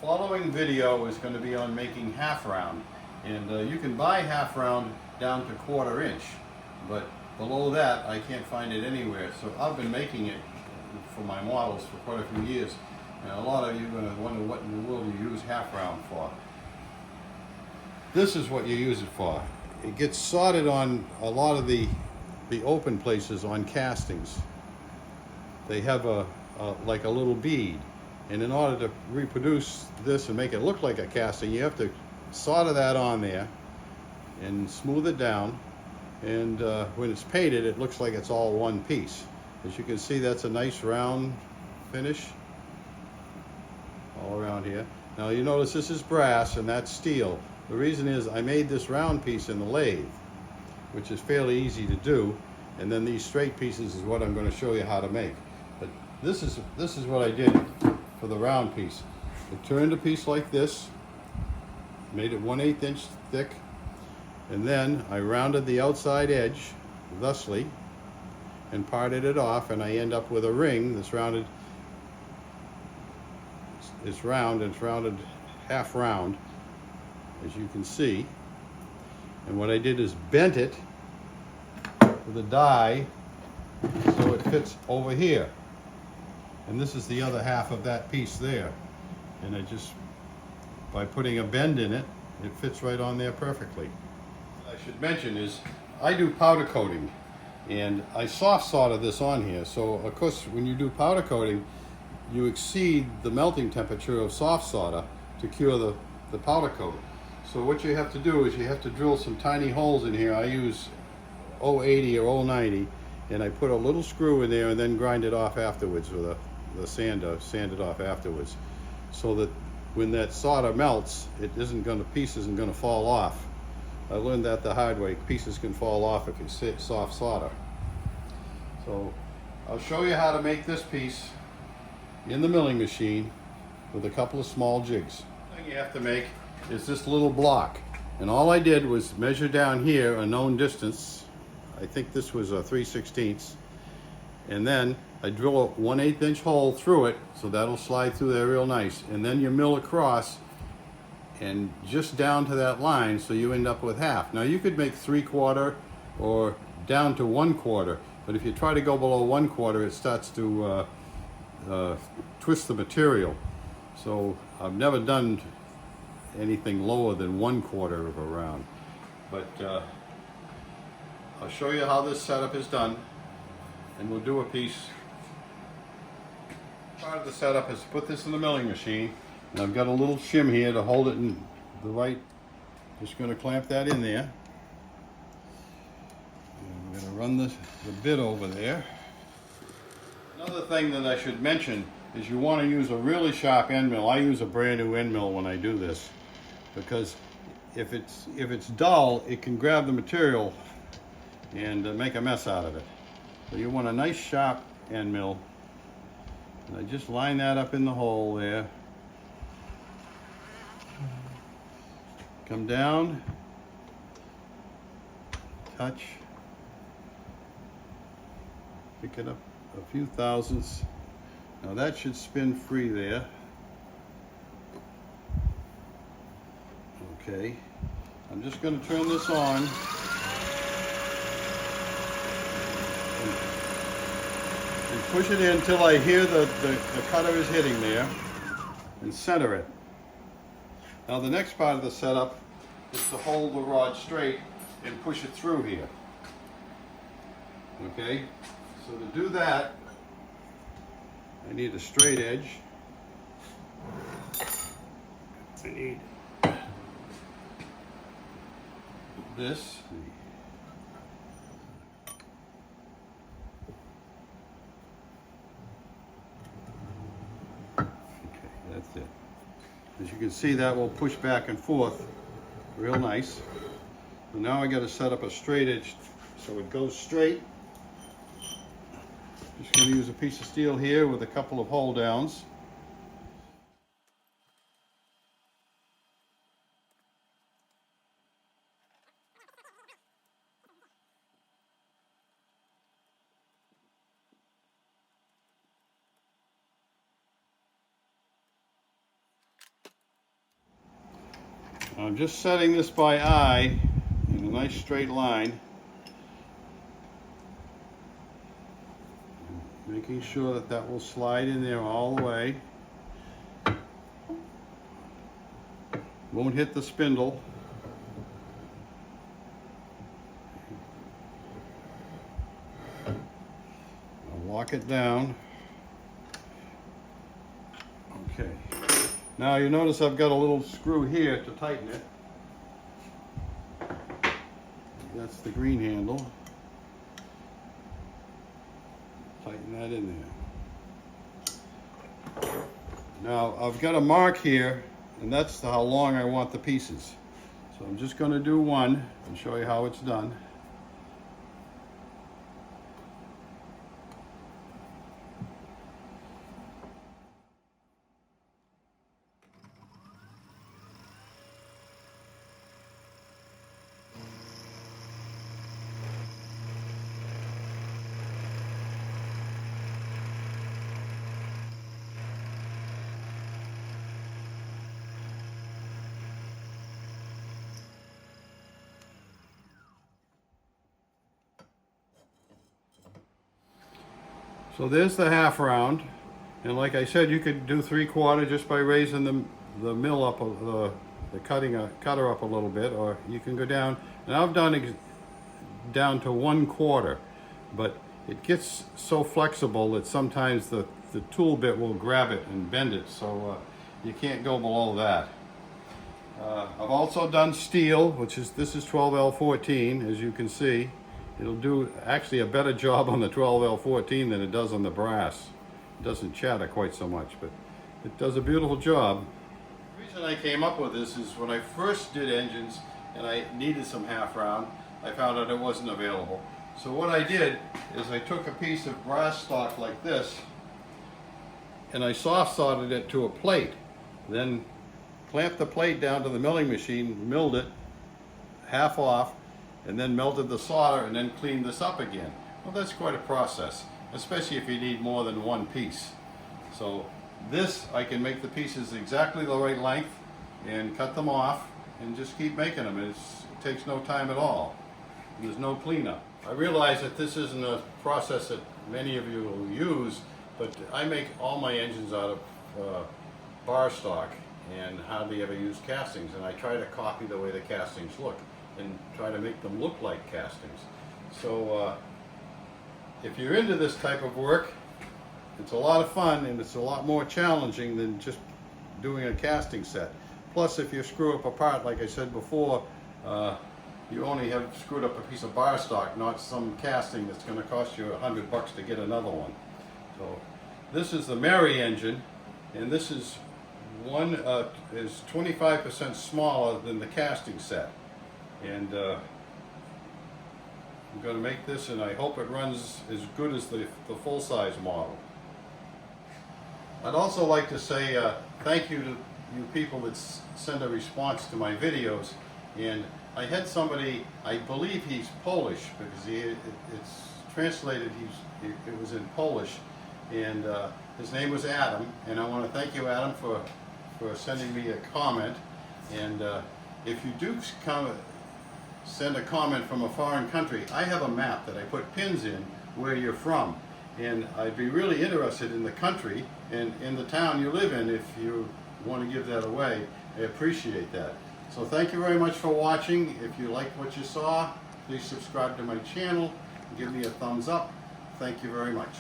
following video is going to be on making half round, and you can buy half round down to 1/4 inch, but below that I can't find it anywhere. So I've been making it for my models for quite a few years, and a lot of you are going to wonder what in the world you use half round for. This is what you use it for. It gets soldered on a lot of the open places on castings. They have like a little bead, and in order to reproduce this and make it look like a casting, you have to solder that on there and smooth it down, and when it's painted it looks like it's all one piece. As you can see, that's a nice round finish all around here. Now you notice this is brass and that's steel. The reason is I made this round piece in the lathe, which is fairly easy to do, and then these straight pieces is what I'm going to show you how to make. But this is what I did for the round piece. I turned a piece like this, made it 1/8 inch thick, and then I rounded the outside edge thusly and parted it off, and I end up with a ring that's rounded. It's round, and it's rounded half round, as you can see. And what I did is bent it with a die so it fits over here. And this is the other half of that piece there. And I just, by putting a bend in it, it fits right on there perfectly. What I should mention is I do powder coating, and I soft solder this on here. So of course when you do powder coating, you exceed the melting temperature of soft solder to cure the powder coat. So what you have to do is you have to drill some tiny holes in here. I use 080 or 090, and I put a little screw in there and then grind it off afterwards with the sander, sand it off afterwards, so that when that solder melts, piece isn't going to fall off. I learned that the hard way. Pieces can fall off if you soft solder. So I'll show you how to make this piece in the milling machine with a couple of small jigs. The thing you have to make is this little block, and all I did was measure down here a known distance. I think this was a 3/16, and then I drill a 1/8 inch hole through it, so that'll slide through there real nice, and then you mill across and just down to that line, so you end up with half. Now you could make 3/4 or down to 1/4, but if you try to go below 1/4, it starts to twist the material. So I've never done anything lower than 1/4 of a round. But I'll show you how this setup is done, and we'll do a piece. Part of the setup is to put this in the milling machine, and I've got a little shim here to hold it in the right. Just going to clamp that in there, and we're going to run the bit over there. Another thing that I should mention is you want to use a really sharp end mill. I use a brand new end mill when I do this, because if it's dull, it can grab the material and make a mess out of it. So you want a nice sharp end mill. And I just line that up in the hole there. Come down, touch, pick it up a few thousandths. Now that should spin free there. Okay, I'm just going to turn this on. And push it in until I hear the cutter is hitting there, and center it. Now the next part of the setup is to hold the rod straight and push it through here. Okay, so to do that, I need a straight edge. I need this. Okay, that's it. As you can see, that will push back and forth real nice. So now I got to set up a straight edge so it goes straight. Just going to use a piece of steel here with a couple of hold downs. I'm just setting this by eye in a nice straight line, making sure that that will slide in there all the way. Won't hit the spindle. I'll lock it down. Okay. Now you notice I've got a little screw here to tighten it. That's the green handle. Tighten that in there. Now I've got a mark here, and that's how long I want the pieces. So I'm just going to do one and show you how it's done. So there's the half round, and like I said, you could do 3/4 just by raising the mill up, the cutter up a little bit, or you can go down. And I've done down to 1/4, but it gets so flexible that sometimes the tool bit will grab it and bend it, so you can't go below that. I've also done steel, this is 12L14, as you can see. It'll do actually a better job on the 12L14 than it does on the brass. It doesn't chatter quite so much, but it does a beautiful job. The reason I came up with this is when I first did engines and I needed some half round, I found out it wasn't available. So what I did is I took a piece of brass stock like this and I soft soldered it to a plate. Then clamped the plate down to the milling machine, milled it half off, and then melted the solder and then cleaned this up again. Well, that's quite a process, especially if you need more than one piece. So this, I can make the pieces exactly the right length and cut them off and just keep making them. It takes no time at all. There's no cleanup. I realize that this isn't a process that many of you will use, but I make all my engines out of bar stock and hardly ever use castings, and I try to copy the way the castings look and try to make them look like castings. So if you're into this type of work, it's a lot of fun and it's a lot more challenging than just doing a casting set. Plus, if you screw up a part, like I said before, you only have screwed up a piece of bar stock, not some casting that's going to cost you $100 to get another one. So this is the Mary engine, and this is 25% smaller than the casting set. And I'm going to make this, and I hope it runs as good as the full-size model. I'd also like to say thank you to you people that send a response to my videos. And I had somebody, I believe he's Polish, because it's translated, it was in Polish, and his name was Adam. And I want to thank you, Adam, for sending me a comment. And if you do send a comment from a foreign country, I have a map that I put pins in where you're from, and I'd be really interested in the country and in the town you live in. If you want to give that away, I appreciate that. So thank you very much for watching. If you liked what you saw, please subscribe to my channel, give me a thumbs up. Thank you very much.